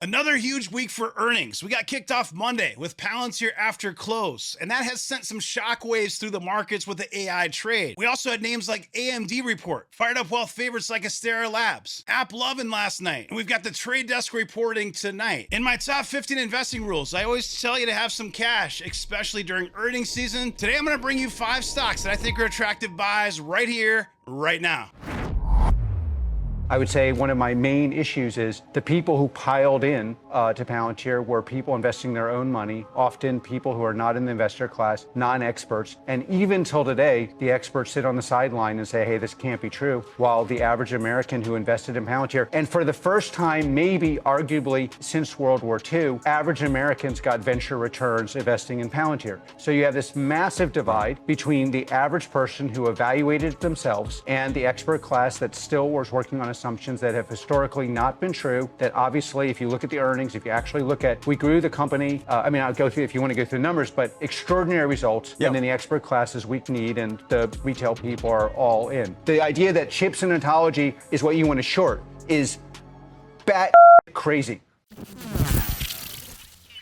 Another huge week for earnings. We got kicked off Monday with Palantir after close, and that has sent some shockwaves through the markets with the AI trade. We also had names like AMD report, fired up wealth favorites like Astera Labs, App loving last night, and we've got the trade desk reporting tonight. In my top 15 investing rules, I always tell you to have some cash, especially during earnings season. Today, I'm going to bring you 5 stocks that I think are attractive buys right here, right now. I would say one of my main issues is the people who piled in to Palantir were people investing their own money, often people who are not in the investor class, non-experts. And even till today, the experts sit on the sideline and say, hey, this can't be true, while the average American who invested in Palantir, and for the first time, maybe arguably since World War II, average Americans got venture returns investing in Palantir. So you have this massive divide between the average person who evaluated themselves and the expert class that still was working on assumptions that have historically not been true, that obviously, if you look at the earnings, if you actually look at, we grew the company, I'll go through if you want to go through the numbers, but extraordinary results. Yep. And then the expert class is weak need and the retail people are all in. The idea that chips and ontology is what you want to short is bat crazy.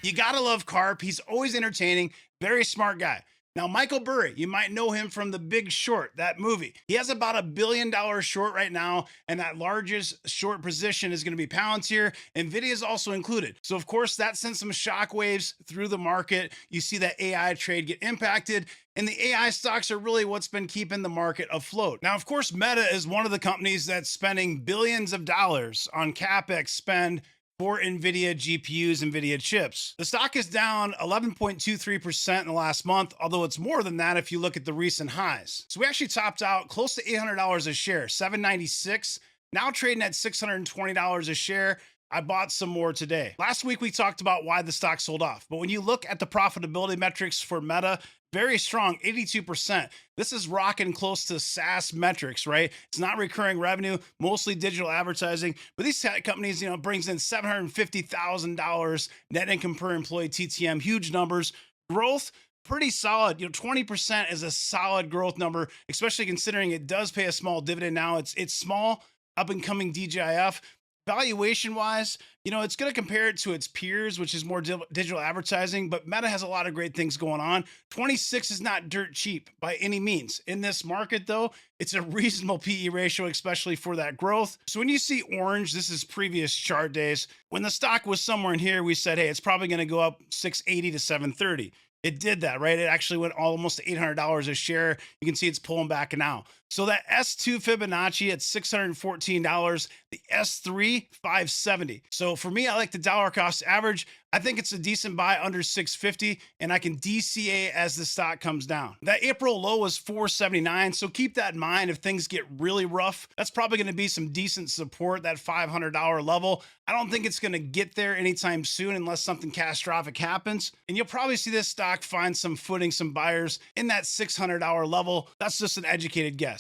You gotta love Karp. He's always entertaining, very smart guy. Now, Micahel Burry, you might know him from The Big Short, that movie. He has about $1 billion short right now, and that largest short position is going to be Palantir. Nvidia is also included. So, of course, that sends some shockwaves through the market. You see that AI trade get impacted, and the AI stocks are really what's been keeping the market afloat. Now, of course, Meta is one of the companies that's spending billions of dollars on CapEx spend for Nvidia GPUs, Nvidia chips. The stock is down 11.23% in the last month, although it's more than that if you look at the recent highs. So we actually topped out close to $800 a share, $796, now trading at $620 a share. I bought some more today. Last week, we talked about why the stock sold off, but when you look at the profitability metrics for Meta, very strong, 82%. This is rocking close to SaaS metrics, right? It's not recurring revenue, mostly digital advertising, but these tech companies, brings in $750,000 net income per employee TTM, huge numbers. Growth, pretty solid. 20% is a solid growth number, especially considering it does pay a small dividend now. It's small, up and coming DJIF. Valuation wise, it's going to compare it to its peers, which is more digital advertising, but Meta has a lot of great things going on. 26 is not dirt cheap by any means. In this market, though, it's a reasonable PE ratio, especially for that growth. So when you see orange, this is previous chart days. When the stock was somewhere in here, we said, hey, it's probably going to go up 680 to 730. It did that, right? It actually went almost $800 a share. You can see it's pulling back now. So that S2 Fibonacci at $614, the S3, $570. So for me, I like the dollar cost average. I think it's a decent buy under $650, and I can DCA as the stock comes down. That April low was $479, so keep that in mind. If things get really rough, that's probably going to be some decent support, that $500 level. I don't think it's going to get there anytime soon unless something catastrophic happens. And you'll probably see this stock find some footing, some buyers in that $600 level. That's just an educated guess.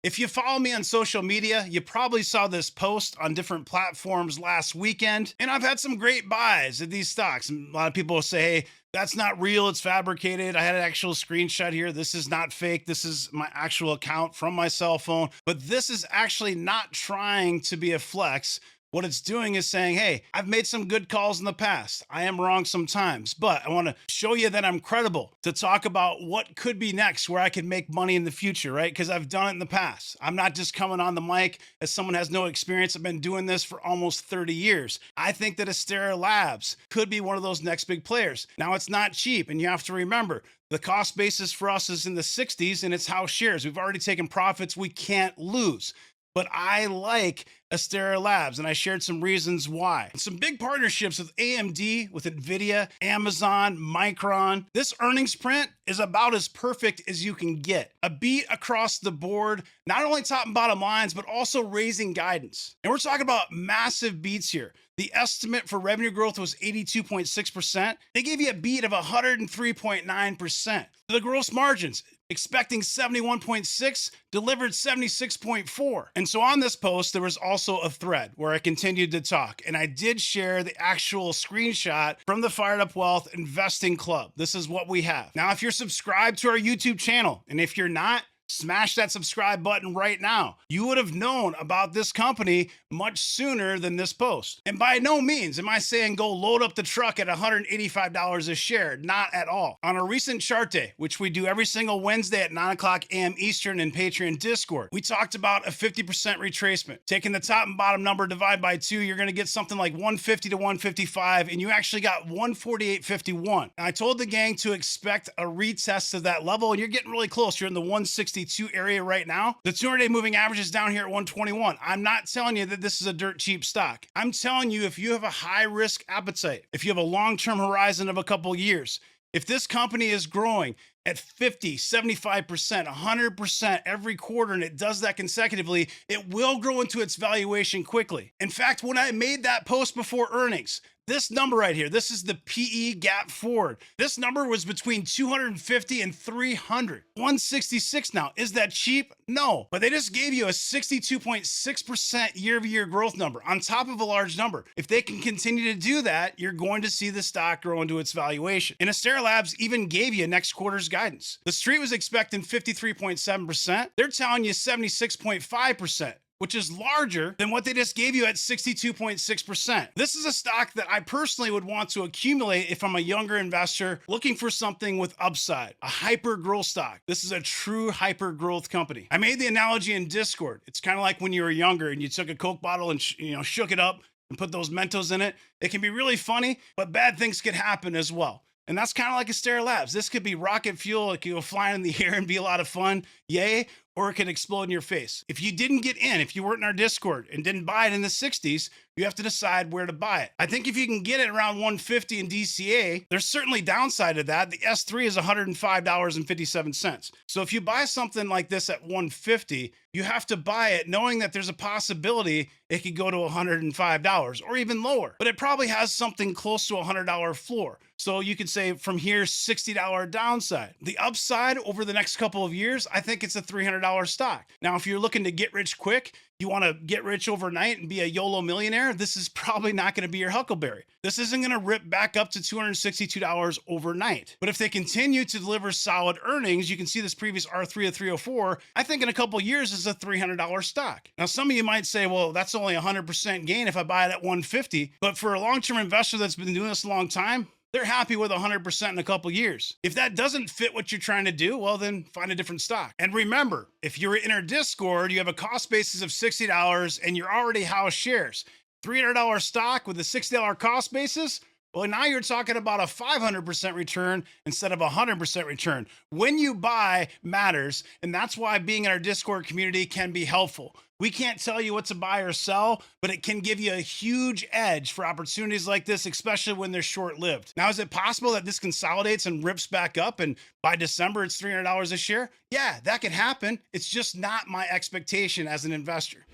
If you follow me on social media, you probably saw this post on different platforms last weekend, and I've had some great buys at these stocks. And a lot of people will say, hey, that's not real, it's fabricated. I had an actual screenshot here. This is not fake. This is my actual account from my cell phone, but this is actually not trying to be a flex. What it's doing is saying, hey, I've made some good calls in the past. I am wrong sometimes, but I want to show you that I'm credible to talk about what could be next, where I can make money in the future, right? Because I've done it in the past. I'm not just coming on the mic as someone who has no experience. I've been doing this for almost 30 years. I think that Astera Labs could be one of those next big players. Now, it's not cheap, and you have to remember, the cost basis for us is in the 60s, and it's house shares. We've already taken profits we can't lose. But I like Astera Labs, and I shared some reasons why. Some big partnerships with AMD, with Nvidia, Amazon, Micron. This earnings print is about as perfect as you can get. A beat across the board, not only top and bottom lines, but also raising guidance. And we're talking about massive beats here. The estimate for revenue growth was 82.6%. They gave you a beat of 103.9%. The gross margins, expecting 71.6, delivered 76.4. And so on this post, there was also a thread where I continued to talk, and I did share the actual screenshot from the Fired Up Wealth Investing Club. This is what we have. Now, if you're subscribed to our YouTube channel, and if you're not, Smash that subscribe button right now. You would have known about this company much sooner than this post. And by no means am I saying go load up the truck at $185 a share. Not at all. On a recent chart day, which we do every single Wednesday at 9 o'clock a.m. Eastern in Patreon Discord, we talked about a 50% retracement. Taking the top and bottom number, divide by 2, you're going to get something like 150 to 155, and you actually got 148.51. I told the gang to expect a retest of that level, and you're getting really close. You're in the 162 area right now. The 200-day moving average is down here at 121. I'm not telling you that this is a dirt cheap stock. I'm telling you, if you have a high risk appetite, if you have a long-term horizon of a couple years, if this company is growing at 50, 75%, 100% every quarter, and it does that consecutively, it will grow into its valuation quickly. In fact, when I made that post before earnings, this number right here, this is the PE gap forward. This number was between 250 and 300. 166 now. Is that cheap? No. But they just gave you a 62.6% year-over-year growth number on top of a large number. If they can continue to do that, you're going to see the stock grow into its valuation. And Astera Labs even gave you next quarter's guidance. The street was expecting 53.7%. They're telling you 76.5%. Which is larger than what they just gave you at 62.6%. This is a stock that I personally would want to accumulate if I'm a younger investor looking for something with upside, a hyper growth stock. This is a true hyper growth company. I made the analogy in Discord. It's kind of like when you were younger and you took a Coke bottle and shook it up and put those Mentos in it. It can be really funny, but bad things could happen as well. And that's kind of like Astera Labs. This could be rocket fuel. It could go flying in the air and be a lot of fun. Yay. Or it can explode in your face. If you didn't get in, if you weren't in our Discord and didn't buy it in the 60s, you have to decide where to buy it. I think if you can get it around 150 in DCA, there's certainly downside to that. The S3 is $105.57. So if you buy something like this at 150, you have to buy it knowing that there's a possibility it could go to $105 or even lower. But it probably has something close to a $100 floor. So you could say from here, $60 downside. The upside over the next couple of years, I think it's a $300 stock. Now, if you're looking to get rich quick, you want to get rich overnight and be a YOLO millionaire, this is probably not going to be your Huckleberry. This isn't going to rip back up to $262 overnight. But if they continue to deliver solid earnings, you can see this previous R3 of 304, I think in a couple of years is a $300 stock. Now, some of you might say, well, that's only 100% gain if I buy it at 150. But for a long-term investor that's been doing this a long time, they're happy with 100% in a couple years. If that doesn't fit what you're trying to do, well, then find a different stock. And remember, if you're in our Discord, you have a cost basis of $60 and you're already house shares. $300 stock with a $60 cost basis, well, now you're talking about a 500% return instead of a 100% return. When you buy matters, and that's why being in our Discord community can be helpful. We can't tell you what to buy or sell, but it can give you a huge edge for opportunities like this, especially when they're short-lived. Now, is it possible that this consolidates and rips back up and by December it's $300 a share? Yeah, that could happen. It's just not my expectation as an investor.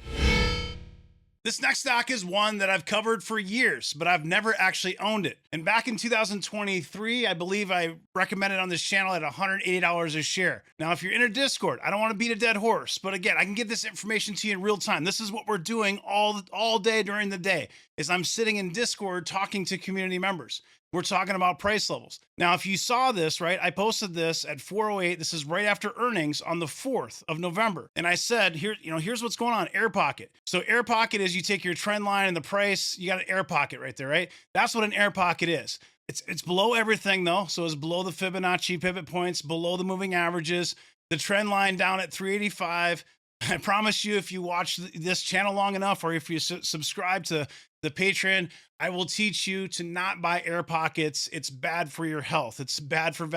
This next stock is one that I've covered for years, but I've never actually owned it. And back in 2023, I believe I recommended on this channel at $180 a share. Now, if you're in a Discord, I don't want to beat a dead horse, but again, I can get this information to you in real time. This is what we're doing all day during the day, is I'm sitting in Discord talking to community members. We're talking about price levels. Now, if you saw this, right, I posted this at 4:08. This is right after earnings on the 4th of November. And I said, here's what's going on, air pocket. So air pocket is you take your trend line and the price, you got an air pocket right there, right? That's what an air pocket is. It's below everything though. So it's below the Fibonacci pivot points, below the moving averages, the trend line down at 385. I promise you, if you watch this channel long enough, or if you subscribe to the Patreon, I will teach you to not buy air pockets. It's bad for your health. It's bad for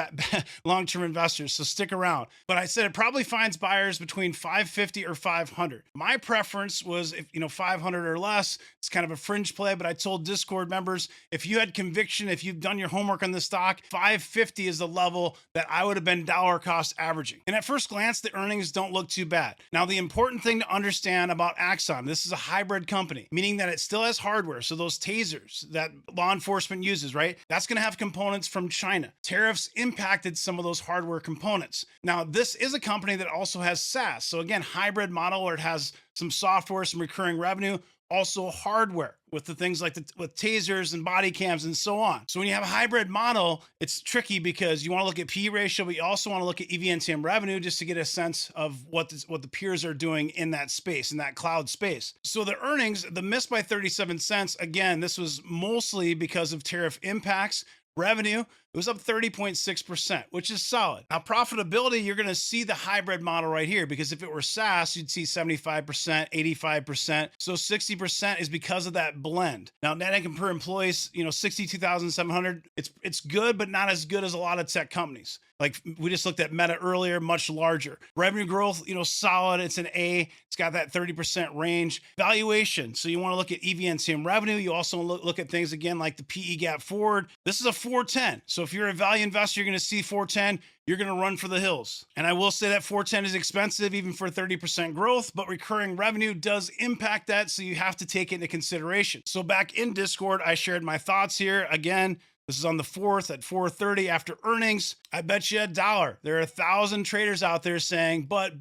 long-term investors. So stick around. But I said it probably finds buyers between 550 or 500. My preference was, if 500 or less. It's kind of a fringe play, but I told Discord members, if you had conviction, if you've done your homework on the stock, 550 is the level that I would have been dollar cost averaging. And at first glance, the earnings don't look too bad. Now, the important thing to understand about AXON, this is a hybrid company, meaning that it still has hardware. So those tasers that law enforcement uses, right? That's going to have components from China. Tariffs impacted some of those hardware components. Now, this is a company that also has SaaS. So again, hybrid model where it has some software, some recurring revenue. also hardware with the things like with tasers and body cams and so on. So when you have a hybrid model, it's tricky because you want to look at P ratio, but you also want to look at EV/NTM revenue just to get a sense of what the peers are doing in that space, in that cloud space. So the earnings, the miss by 37 cents, again, this was mostly because of tariff impacts. Revenue, it was up 30.6%, which is solid. Now, profitability, you're going to see the hybrid model right here, because if it were SaaS, you'd see 75%, 85%. So 60% is because of that blend. Now, net income per employee, 62,700. It's good, but not as good as a lot of tech companies. Like we just looked at Meta earlier, much larger. Revenue growth, solid. It's an A. It's got that 30% range. Valuation. So you want to look at EV/NTM revenue. You also look at things again like the PE gap forward. This is a 410. So if you're a value investor, you're going to see 410. You're going to run for the hills. And I will say that 410 is expensive even for 30% growth, but recurring revenue does impact that. So you have to take it into consideration. So back in Discord, I shared my thoughts here. Again, this is on the 4th at 4:30 after earnings. I bet you $1. There are 1,000 traders out there saying, but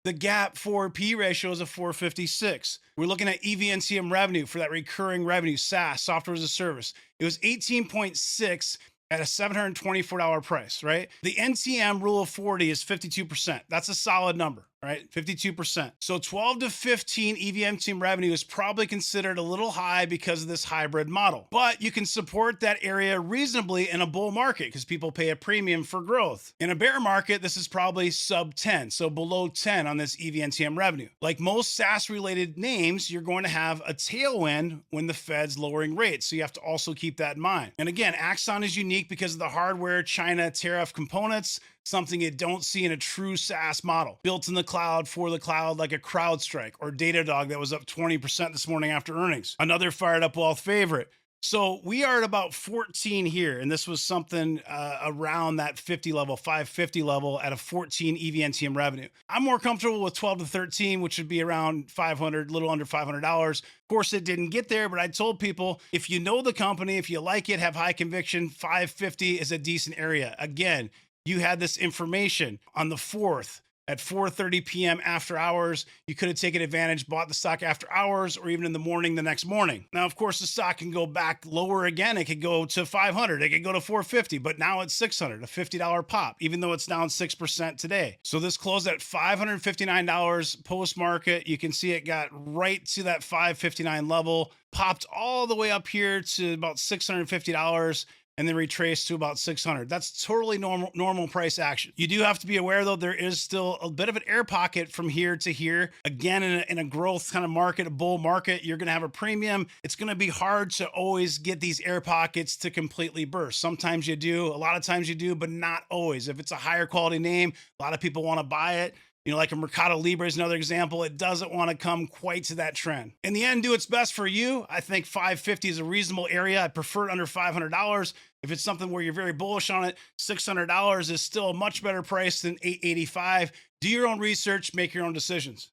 the gap for P ratio is a 456. We're looking at EV/NTM revenue for that recurring revenue, SaaS, software as a service. It was 18.6 at a $724 price, right? The NTM rule of 40 is 52%. That's a solid number, right? 52%. So 12 to 15 EV/NTM revenue is probably considered a little high because of this hybrid model, but you can support that area reasonably in a bull market because people pay a premium for growth. In a bear market, this is probably sub 10, so below 10 on this EV/NTM revenue. Like most SaaS related names, you're going to have a tailwind when the Fed's lowering rates. So you have to also keep that in mind. And again, AXON is unique because of the hardware, China tariff components, something you don't see in a true SaaS model. Built in the cloud for the cloud, like a CrowdStrike or Datadog that was up 20% this morning after earnings. Another fired up wealth favorite. So we are at about 14 here, and this was something around that 50 level, 550 level at a 14 EV/NTM revenue. I'm more comfortable with 12 to 13, which would be around 500, little under $500. Of course, it didn't get there, but I told people, if you know the company, if you like it, have high conviction, 550 is a decent area. Again, you had this information on the 4th at 4:30 p.m. after hours. You could have taken advantage, bought the stock after hours, or even in the morning the next morning. Now, of course, the stock can go back lower again. It could go to 500. It could go to 450, but now it's 600, a $50 pop, even though it's down 6% today. So this closed at $559 post-market. You can see it got right to that 559 level, popped all the way up here to about $650, and then retrace to about 600. That's totally normal price action. You do have to be aware, though, there is still a bit of an air pocket from here to here. Again, in a growth kind of market, a bull market, you're going to have a premium. It's going to be hard to always get these air pockets to completely burst. Sometimes you do, a lot of times you do, but not always. If it's a higher quality name, a lot of people want to buy it. Like a Mercado Libre is another example. It doesn't want to come quite to that trend. In the end, do what's best for you. I think 550 is a reasonable area. I prefer it under $500. If it's something where you're very bullish on it, $600 is still a much better price than $885. Do your own research, make your own decisions.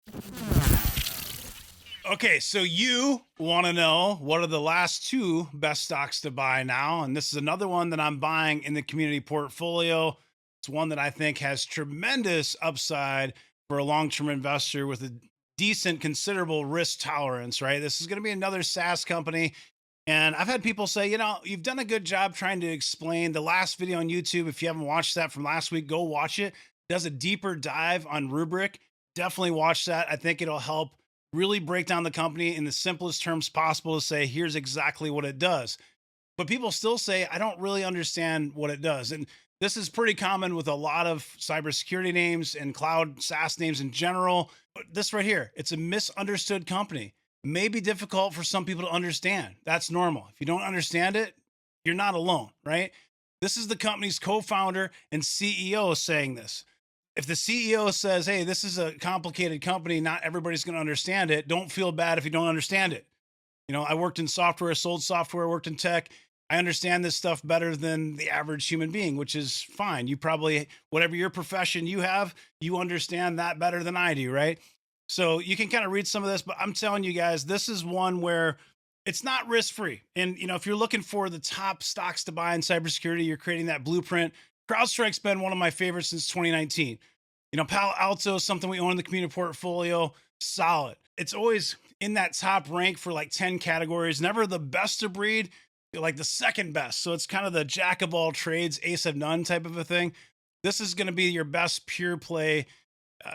Okay, so you want to know what are the last 2 best stocks to buy now. And this is another one that I'm buying in the community portfolio. It's one that I think has tremendous upside for a long-term investor with a decent, considerable risk tolerance, right? This is going to be another SaaS company. And I've had people say, you've done a good job trying to explain the last video on YouTube. If you haven't watched that from last week, go watch it. It does a deeper dive on Rubrik. Definitely watch that. I think it'll help really break down the company in the simplest terms possible to say, here's exactly what it does. But people still say, I don't really understand what it does. And this is pretty common with a lot of cybersecurity names and cloud SaaS names in general. But this right here, it's a misunderstood company. May be difficult for some people to understand. That's normal. If you don't understand it, you're not alone, right? This is the company's co-founder and CEO saying this. If the CEO says, hey, this is a complicated company, not everybody's going to understand it, don't feel bad if you don't understand it. I worked in software, sold software, worked in tech. I understand this stuff better than the average human being, which is fine. You probably, whatever your profession you have, you understand that better than I do, right? So you can kind of read some of this, but I'm telling you guys, this is one where it's not risk-free. And, if you're looking for the top stocks to buy in cybersecurity, you're creating that blueprint. CrowdStrike's been one of my favorites since 2019. Palo Alto is something we own in the community portfolio, solid. It's always in that top rank for like 10 categories, never the best of breed, like the second best. So it's kind of the jack of all trades, ace of none type of a thing. This is going to be your best pure play.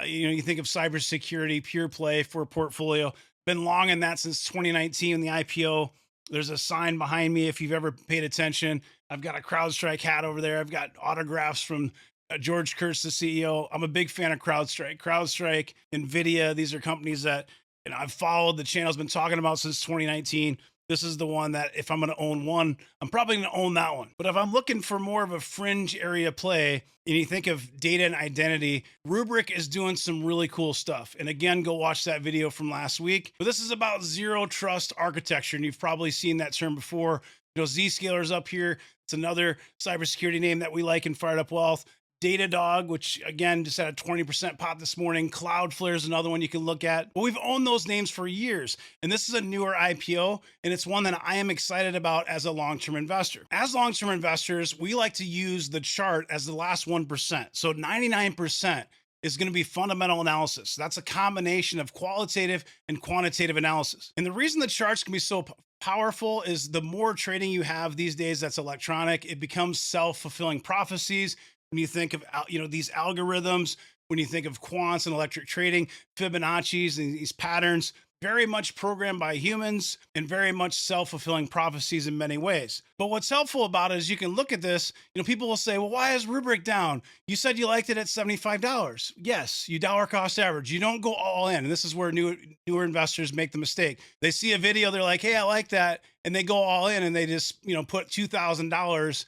You think of cybersecurity, pure play for a portfolio. Been long in that since 2019 in the IPO. There's a sign behind me if you've ever paid attention. I've got a CrowdStrike hat over there. I've got autographs from George Kurtz, the CEO. I'm a big fan of CrowdStrike. CrowdStrike, Nvidia, these are companies that I've followed. The channel's been talking about since 2019. This is the one that if I'm going to own one, I'm probably going to own that one. But if I'm looking for more of a fringe area play, and you think of data and identity, Rubrik is doing some really cool stuff. And again, go watch that video from last week. But this is about zero trust architecture. And you've probably seen that term before. Zscaler's up here. It's another cybersecurity name that we like in Fired Up Wealth. Datadog, which again just had a 20% pop this morning. Cloudflare is another one you can look at. But we've owned those names for years. And this is a newer IPO, and it's one that I am excited about as a long-term investor. As long-term investors, we like to use the chart as the last 1%. So 99% is going to be fundamental analysis. That's a combination of qualitative and quantitative analysis. And the reason the charts can be so powerful is the more trading you have these days that's electronic, it becomes self-fulfilling prophecies. When you think of these algorithms, when you think of quants and electric trading, Fibonacci's and these patterns, very much programmed by humans and very much self-fulfilling prophecies in many ways. But what's helpful about it is you can look at this, people will say, well, why is Rubrik down? You said you liked it at $75. Yes, you dollar cost average. You don't go all in. And this is where newer investors make the mistake. They see a video, they're like, hey, I like that. And they go all in and they just, put $2,000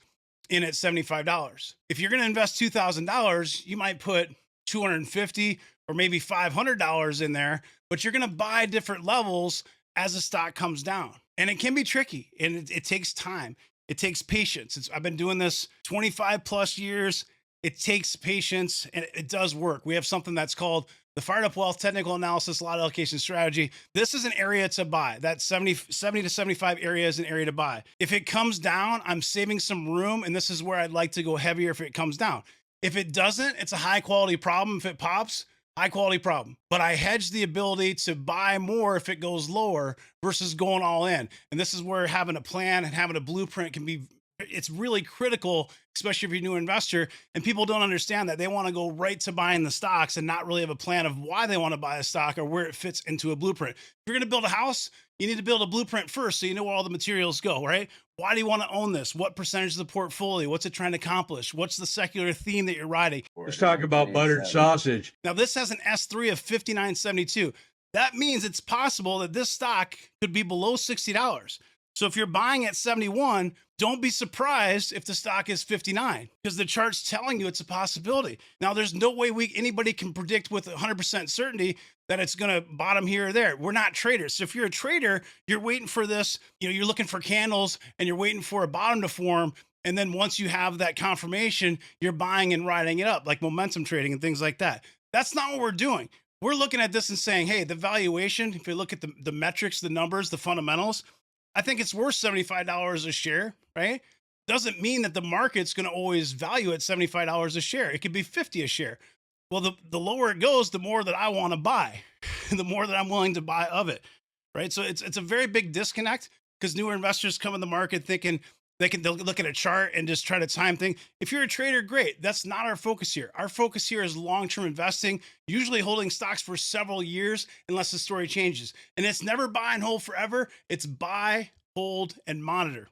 in at $75. If you're going to invest $2,000, you might put $250 or maybe $500 in there, but you're going to buy different levels as the stock comes down. And it can be tricky, and it takes time. It takes patience. I've been doing this 25 plus years. It takes patience, and it does work. We have something that's called the Fired Up Wealth Technical Analysis Lot Allocation Strategy. This is an area to buy. That 70 to 75 area is an area to buy. If it comes down, I'm saving some room, and this is where I'd like to go heavier if it comes down. If it doesn't, it's a high quality problem. If it pops, high quality problem. But I hedge the ability to buy more if it goes lower versus going all in. And this is where having a plan and having a blueprint it's really critical, especially if you're a new investor, and people don't understand that. They want to go right to buying the stocks and not really have a plan of why they want to buy a stock or where it fits into a blueprint. If you're going to build a house, you need to build a blueprint first so you know where all the materials go, right? Why do you want to own this? What percentage of the portfolio? What's it trying to accomplish? What's the secular theme that you're riding? Let's talk about buttered sausage. Now, this has an S3 of 59.72. That means it's possible that this stock could be below $60. So if you're buying at 71, don't be surprised if the stock is 59 because the chart's telling you it's a possibility. Now, there's no way anybody can predict with 100% certainty that it's going to bottom here or there. We're not traders. So if you're a trader, you're waiting for this, you're looking for candles and you're waiting for a bottom to form. And then once you have that confirmation, you're buying and riding it up like momentum trading and things like that. That's not what we're doing. We're looking at this and saying, hey, the valuation, if you look at the metrics, the numbers, the fundamentals, I think it's worth $75 a share, right? Doesn't mean that the market's going to always value at $75 a share. It could be 50 a share. Well, the lower it goes, the more that I want to buy, the more that I'm willing to buy of it, right? So it's a very big disconnect because newer investors come in the market thinking they'll look at a chart and just try to time things. If you're a trader, great. That's not our focus here. Our focus here is long-term investing, usually holding stocks for several years unless the story changes. And it's never buy and hold forever. It's buy, hold, and monitor.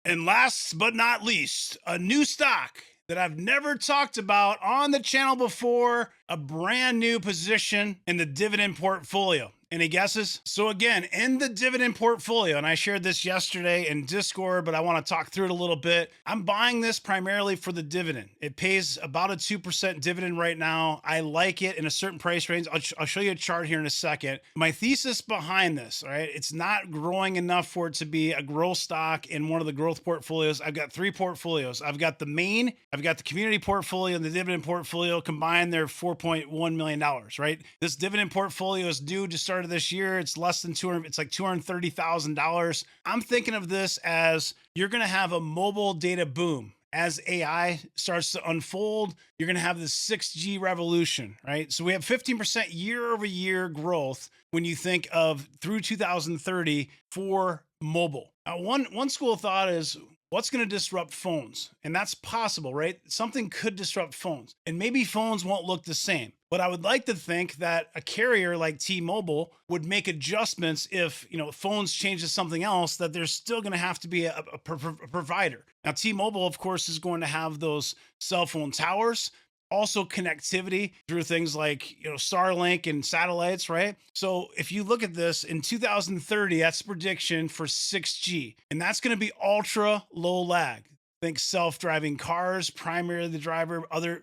And last but not least, a new stock that I've never talked about on the channel before, a brand new position in the dividend portfolio. Any guesses? So again, in the dividend portfolio, and I shared this yesterday in Discord, but I want to talk through it a little bit. I'm buying this primarily for the dividend. It pays about a 2% dividend right now. I like it in a certain price range. I'll show you a chart here in a second. My thesis behind this, all right, it's not growing enough for it to be a growth stock in one of the growth portfolios. I've got three portfolios. I've got the main, I've got the community portfolio, and the dividend portfolio. Combined, they're $4.1 million, right? This dividend portfolio is due to start of this year. It's less than it's like $230,000. I'm thinking of this as you're going to have a mobile data boom. as AI starts to unfold, you're going to have this 6G revolution, right? So we have 15% year over year growth when you think of through 2030 for mobile. Now, one school of thought is, what's going to disrupt phones? And that's possible, right? Something could disrupt phones, and maybe phones won't look the same. But I would like to think that a carrier like T-Mobile would make adjustments if, phones change to something else, that there's still going to have to be a provider. Now, T-Mobile, of course, is going to have those cell phone towers, also connectivity through things like, Starlink and satellites, right? So if you look at this in 2030, that's prediction for 6G, and that's going to be ultra low lag. Think self-driving cars, primary the driver, other,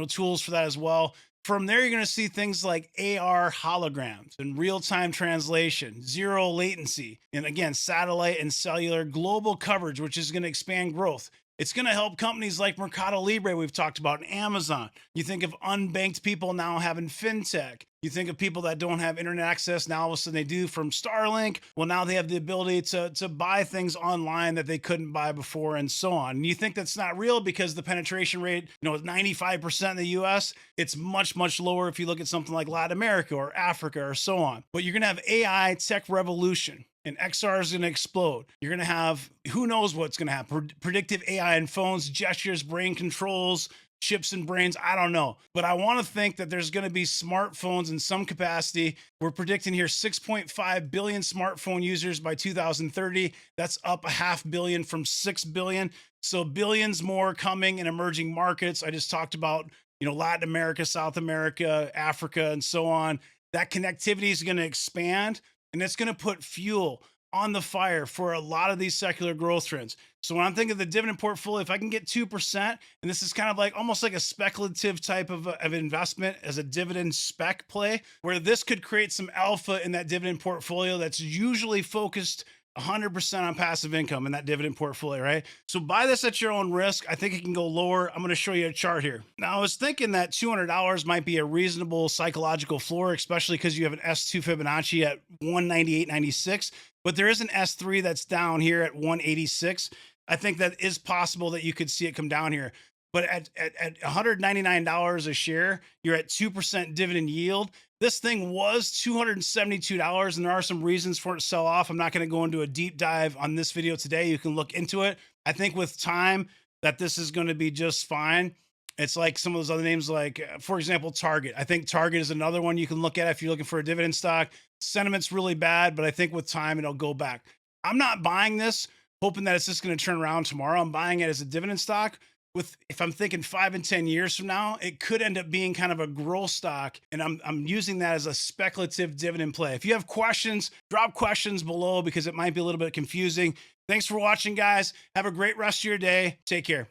tools for that as well. From there, you're going to see things like AR holograms and real-time translation, zero latency, and again, satellite and cellular global coverage, which is going to expand growth. It's going to help companies like Mercado Libre, we've talked about, and Amazon. You think of unbanked people now having fintech. You think of people that don't have internet access, now all of a sudden they do from Starlink. Well, now they have the ability to buy things online that they couldn't buy before, and so on. And you think that's not real because the penetration rate, is 95% in the US. It's much, much lower if you look at something like Latin America or Africa or so on. But you're going to have AI tech revolution, and XR is going to explode. You're going to have, who knows what's going to happen, predictive AI in phones, gestures, brain controls, chips and brains. I don't know. But I want to think that there's going to be smartphones in some capacity. We're predicting here 6.5 billion smartphone users by 2030. That's up 500 million from 6 billion. So billions more coming in emerging markets. I just talked about, Latin America, South America, Africa, and so on. That connectivity is going to expand, and it's going to put fuel on the fire for a lot of these secular growth trends. So when I'm thinking of the dividend portfolio, if I can get 2%, and this is kind of like almost like a speculative type of investment as a dividend spec play, where this could create some alpha in that dividend portfolio that's usually focused 100% on passive income in that dividend portfolio, right? So buy this at your own risk. I think it can go lower. I'm going to show you a chart here. Now, I was thinking that $200 might be a reasonable psychological floor, especially because you have an S2 Fibonacci at 198.96, but there is an S3 that's down here at 186. I think that is possible that you could see it come down here. But at $199 a share, you're at 2% dividend yield. This thing was $272, and there are some reasons for it to sell off. I'm not going to go into a deep dive on this video today. You can look into it. I think with time that this is going to be just fine. It's like some of those other names, like, for example, Target. I think Target is another one you can look at if you're looking for a dividend stock. Sentiment's really bad, but I think with time, it'll go back. I'm not buying this, hoping that it's just going to turn around tomorrow. I'm buying it as a dividend stock. If I'm thinking 5 and 10 years from now, it could end up being kind of a growth stock, and I'm using that as a speculative dividend play. If you have questions, drop questions below because it might be a little bit confusing. Thanks for watching, guys. Have a great rest of your day. Take care.